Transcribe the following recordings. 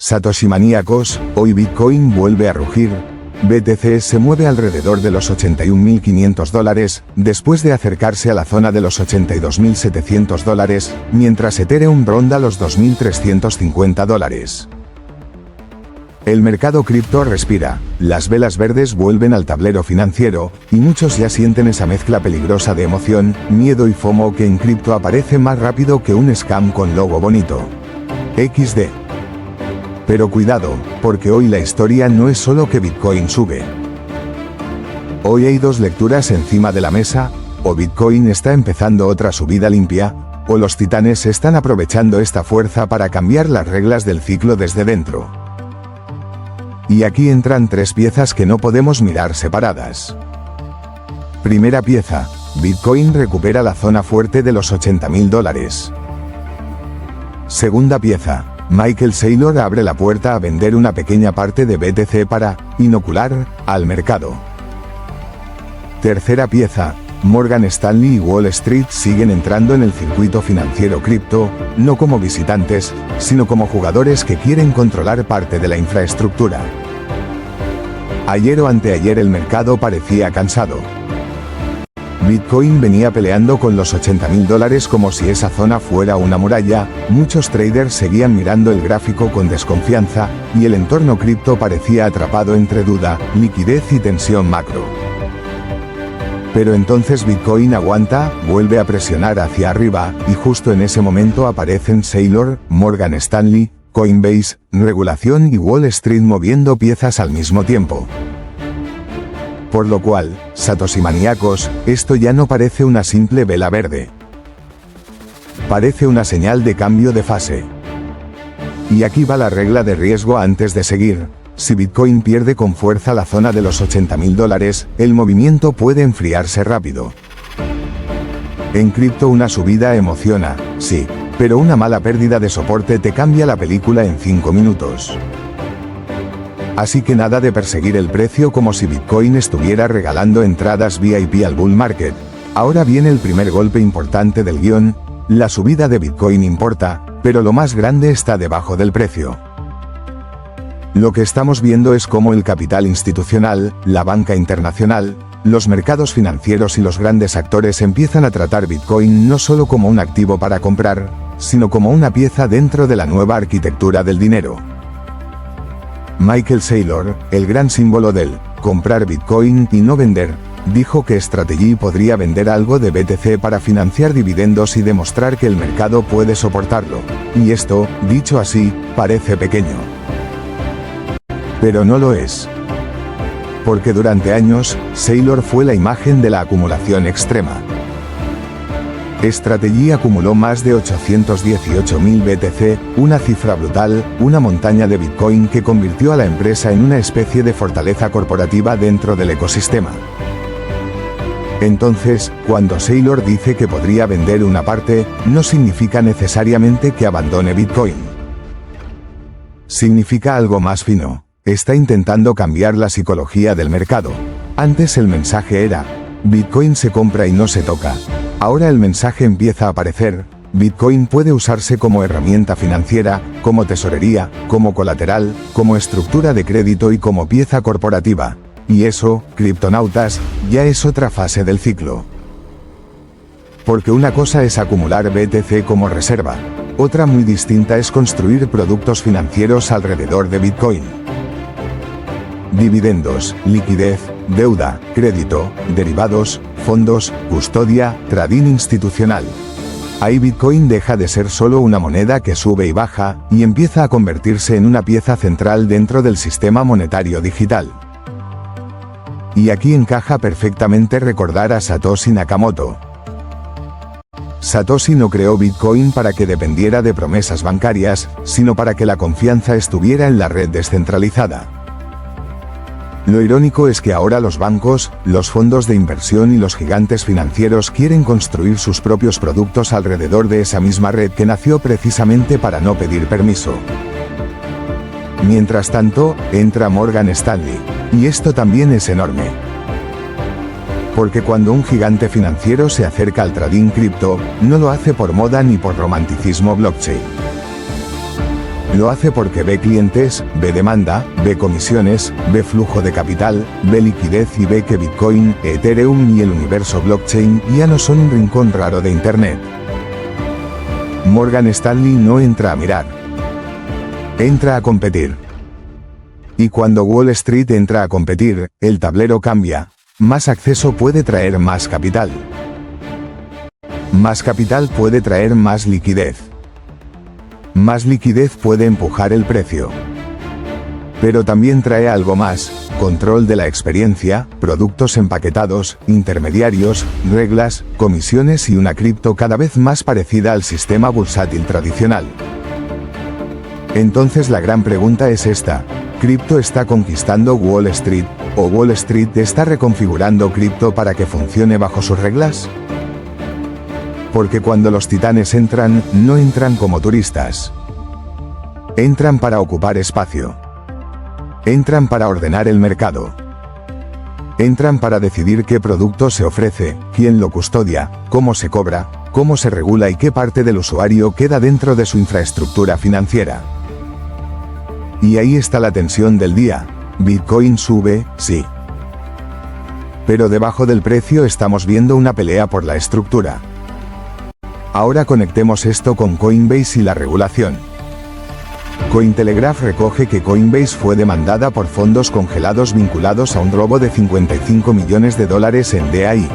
Satoshi maníacos, hoy Bitcoin vuelve a rugir. BTC se mueve alrededor de los $81.500, después de acercarse a la zona de los $82.700, mientras Ethereum ronda los $2.350. El mercado cripto respira, las velas verdes vuelven al tablero financiero, y muchos ya sienten esa mezcla peligrosa de emoción, miedo y FOMO que en cripto aparece más rápido que un scam con logo bonito. XD. Pero cuidado, porque hoy la historia no es solo que Bitcoin sube. Hoy hay dos lecturas encima de la mesa: o Bitcoin está empezando otra subida limpia, o los titanes están aprovechando esta fuerza para cambiar las reglas del ciclo desde dentro. Y aquí entran tres piezas que no podemos mirar separadas. Primera pieza: Bitcoin recupera la zona fuerte de los $80.000. Segunda pieza: Michael Saylor abre la puerta a vender una pequeña parte de BTC para inocular al mercado. Tercera pieza: Morgan Stanley y Wall Street siguen entrando en el circuito financiero cripto, no como visitantes, sino como jugadores que quieren controlar parte de la infraestructura. Ayer o anteayer el mercado parecía cansado. Bitcoin venía peleando con los $80.000 como si esa zona fuera una muralla, muchos traders seguían mirando el gráfico con desconfianza, y el entorno cripto parecía atrapado entre duda, liquidez y tensión macro. Pero entonces Bitcoin aguanta, vuelve a presionar hacia arriba, y justo en ese momento aparecen Saylor, Morgan Stanley, Coinbase, regulación y Wall Street moviendo piezas al mismo tiempo. Por lo cual, Satoshi maníacos, esto ya no parece una simple vela verde. Parece una señal de cambio de fase. Y aquí va la regla de riesgo antes de seguir: si Bitcoin pierde con fuerza la zona de los $80.000, el movimiento puede enfriarse rápido. En cripto una subida emociona, sí, pero una mala pérdida de soporte te cambia la película en 5 minutos. Así que nada de perseguir el precio como si Bitcoin estuviera regalando entradas VIP al bull market. Ahora viene el primer golpe importante del guión: la subida de Bitcoin importa, pero lo más grande está debajo del precio. Lo que estamos viendo es cómo el capital institucional, la banca internacional, los mercados financieros y los grandes actores empiezan a tratar Bitcoin no solo como un activo para comprar, sino como una pieza dentro de la nueva arquitectura del dinero. Michael Saylor, el gran símbolo del comprar Bitcoin y no vender, dijo que Strategy podría vender algo de BTC para financiar dividendos y demostrar que el mercado puede soportarlo. Y esto, dicho así, parece pequeño. Pero no lo es. Porque durante años, Saylor fue la imagen de la acumulación extrema. Strategy acumuló más de 818.000 BTC, una cifra brutal, una montaña de Bitcoin que convirtió a la empresa en una especie de fortaleza corporativa dentro del ecosistema. Entonces, cuando Saylor dice que podría vender una parte, no significa necesariamente que abandone Bitcoin. Significa algo más fino. Está intentando cambiar la psicología del mercado. Antes el mensaje era: Bitcoin se compra y no se toca. Ahora el mensaje empieza a aparecer: Bitcoin puede usarse como herramienta financiera, como tesorería, como colateral, como estructura de crédito y como pieza corporativa. Y eso, criptonautas, ya es otra fase del ciclo. Porque una cosa es acumular BTC como reserva. Otra muy distinta es construir productos financieros alrededor de Bitcoin. Dividendos, liquidez, deuda, crédito, derivados, fondos, custodia, trading institucional. Ahí Bitcoin deja de ser solo una moneda que sube y baja, y empieza a convertirse en una pieza central dentro del sistema monetario digital. Y aquí encaja perfectamente recordar a Satoshi Nakamoto. Satoshi no creó Bitcoin para que dependiera de promesas bancarias, sino para que la confianza estuviera en la red descentralizada. Lo irónico es que ahora los bancos, los fondos de inversión y los gigantes financieros quieren construir sus propios productos alrededor de esa misma red que nació precisamente para no pedir permiso. Mientras tanto, entra Morgan Stanley. Y esto también es enorme. Porque cuando un gigante financiero se acerca al trading cripto, no lo hace por moda ni por romanticismo blockchain. Lo hace porque ve clientes, ve demanda, ve comisiones, ve flujo de capital, ve liquidez y ve que Bitcoin, Ethereum y el universo blockchain ya no son un rincón raro de Internet. Morgan Stanley no entra a mirar. Entra a competir. Y cuando Wall Street entra a competir, el tablero cambia. Más acceso puede traer más capital. Más capital puede traer más liquidez. Más liquidez puede empujar el precio. Pero también trae algo más: control de la experiencia, productos empaquetados, intermediarios, reglas, comisiones y una cripto cada vez más parecida al sistema bursátil tradicional. Entonces la gran pregunta es esta: ¿cripto está conquistando Wall Street, o Wall Street está reconfigurando cripto para que funcione bajo sus reglas? Porque cuando los titanes entran, no entran como turistas. Entran para ocupar espacio. Entran para ordenar el mercado. Entran para decidir qué producto se ofrece, quién lo custodia, cómo se cobra, cómo se regula y qué parte del usuario queda dentro de su infraestructura financiera. Y ahí está la tensión del día. Bitcoin sube, sí. Pero debajo del precio estamos viendo una pelea por la estructura. Ahora conectemos esto con Coinbase y la regulación. Cointelegraph recoge que Coinbase fue demandada por fondos congelados vinculados a un robo de $55 millones en DAI.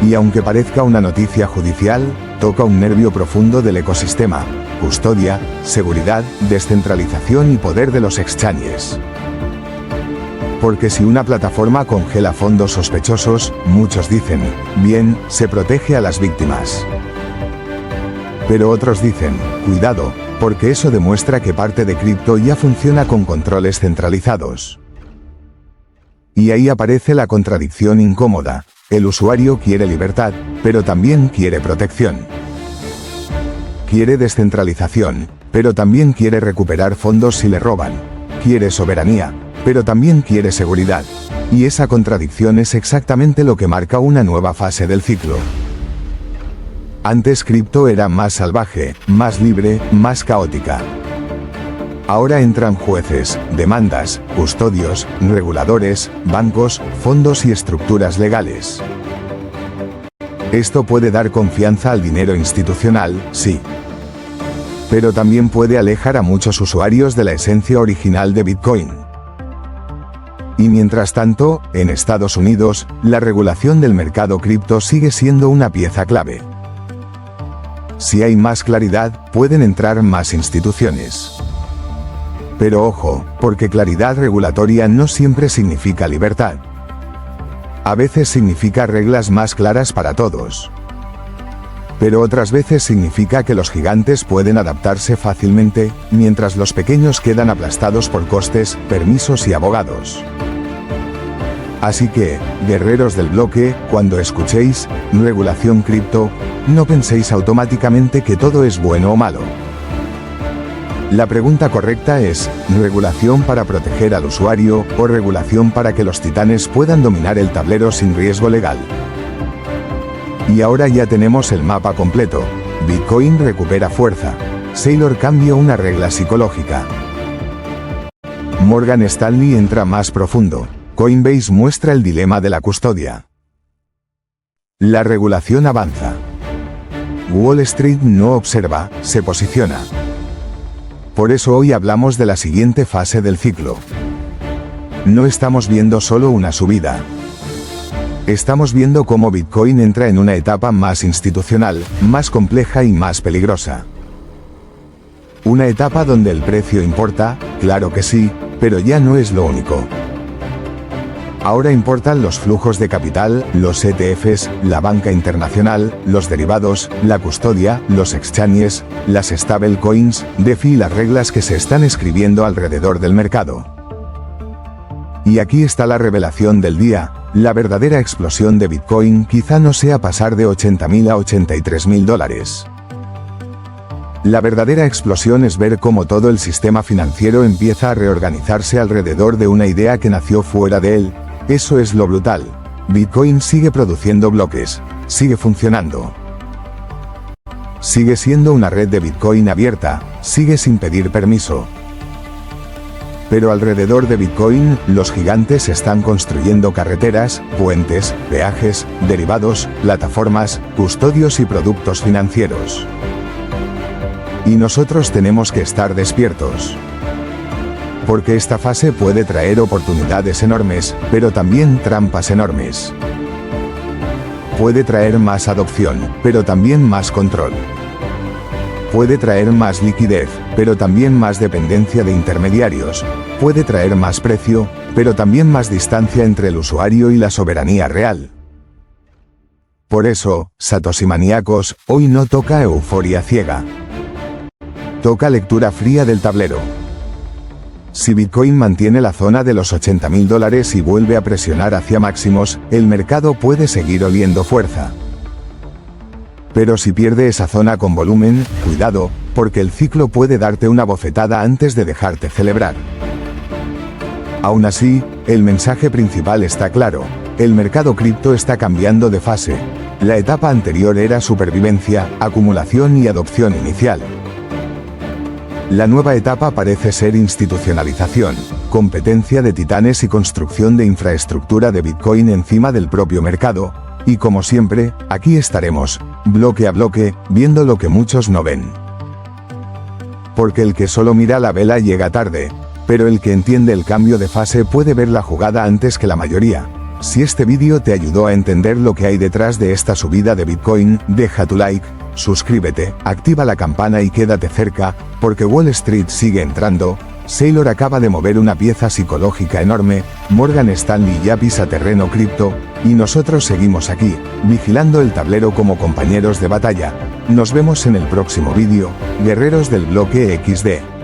Y aunque parezca una noticia judicial, toca un nervio profundo del ecosistema: custodia, seguridad, descentralización y poder de los exchanges. Porque si una plataforma congela fondos sospechosos, muchos dicen, bien, se protege a las víctimas. Pero otros dicen, cuidado, porque eso demuestra que parte de cripto ya funciona con controles centralizados. Y ahí aparece la contradicción incómoda: el usuario quiere libertad, pero también quiere protección. Quiere descentralización, pero también quiere recuperar fondos si le roban. Quiere soberanía, pero también quiere seguridad. Y esa contradicción es exactamente lo que marca una nueva fase del ciclo. Antes cripto era más salvaje, más libre, más caótica. Ahora entran jueces, demandas, custodios, reguladores, bancos, fondos y estructuras legales. Esto puede dar confianza al dinero institucional, sí. Pero también puede alejar a muchos usuarios de la esencia original de Bitcoin. Y mientras tanto, en Estados Unidos, la regulación del mercado cripto sigue siendo una pieza clave. Si hay más claridad, pueden entrar más instituciones. Pero ojo, porque claridad regulatoria no siempre significa libertad. A veces significa reglas más claras para todos. Pero otras veces significa que los gigantes pueden adaptarse fácilmente, mientras los pequeños quedan aplastados por costes, permisos y abogados. Así que, guerreros del bloque, cuando escuchéis regulación cripto, no penséis automáticamente que todo es bueno o malo. La pregunta correcta es, ¿regulación para proteger al usuario, o regulación para que los titanes puedan dominar el tablero sin riesgo legal? Y ahora ya tenemos el mapa completo. Bitcoin recupera fuerza. Saylor cambia una regla psicológica. Morgan Stanley entra más profundo. Coinbase muestra el dilema de la custodia. La regulación avanza. Wall Street no observa, se posiciona. Por eso hoy hablamos de la siguiente fase del ciclo. No estamos viendo solo una subida. Estamos viendo cómo Bitcoin entra en una etapa más institucional, más compleja y más peligrosa. Una etapa donde el precio importa, claro que sí, pero ya no es lo único. Ahora importan los flujos de capital, los ETFs, la banca internacional, los derivados, la custodia, los exchanges, las stablecoins, DeFi y las reglas que se están escribiendo alrededor del mercado. Y aquí está la revelación del día: la verdadera explosión de Bitcoin quizá no sea pasar de $80.000 a $83.000. La verdadera explosión es ver cómo todo el sistema financiero empieza a reorganizarse alrededor de una idea que nació fuera de él. Eso es lo brutal. Bitcoin sigue produciendo bloques, sigue funcionando. sigue siendo una red de Bitcoin abierta, sigue sin pedir permiso. Pero alrededor de Bitcoin, los gigantes están construyendo carreteras, puentes, peajes, derivados, plataformas, custodios y productos financieros. Y nosotros tenemos que estar despiertos. Porque esta fase puede traer oportunidades enormes, pero también trampas enormes. Puede traer más adopción, pero también más control. Puede traer más liquidez, pero también más dependencia de intermediarios. Puede traer más precio, pero también más distancia entre el usuario y la soberanía real. Por eso, Satoshi maníacos, hoy no toca euforia ciega. Toca lectura fría del tablero. Si Bitcoin mantiene la zona de los $80.000 y vuelve a presionar hacia máximos, el mercado puede seguir oliendo fuerza. Pero si pierde esa zona con volumen, cuidado, porque el ciclo puede darte una bofetada antes de dejarte celebrar. Aún así, el mensaje principal está claro: el mercado cripto está cambiando de fase. La etapa anterior era supervivencia, acumulación y adopción inicial. La nueva etapa parece ser institucionalización, competencia de titanes y construcción de infraestructura de Bitcoin encima del propio mercado. Y como siempre, aquí estaremos, bloque a bloque, viendo lo que muchos no ven. Porque el que solo mira la vela llega tarde, pero el que entiende el cambio de fase puede ver la jugada antes que la mayoría. Si este vídeo te ayudó a entender lo que hay detrás de esta subida de Bitcoin, deja tu like, suscríbete, activa la campana y quédate cerca, porque Wall Street sigue entrando. Saylor acaba de mover una pieza psicológica enorme, Morgan Stanley ya pisa terreno cripto, y nosotros seguimos aquí, vigilando el tablero como compañeros de batalla. Nos vemos en el próximo vídeo, guerreros del bloque XD.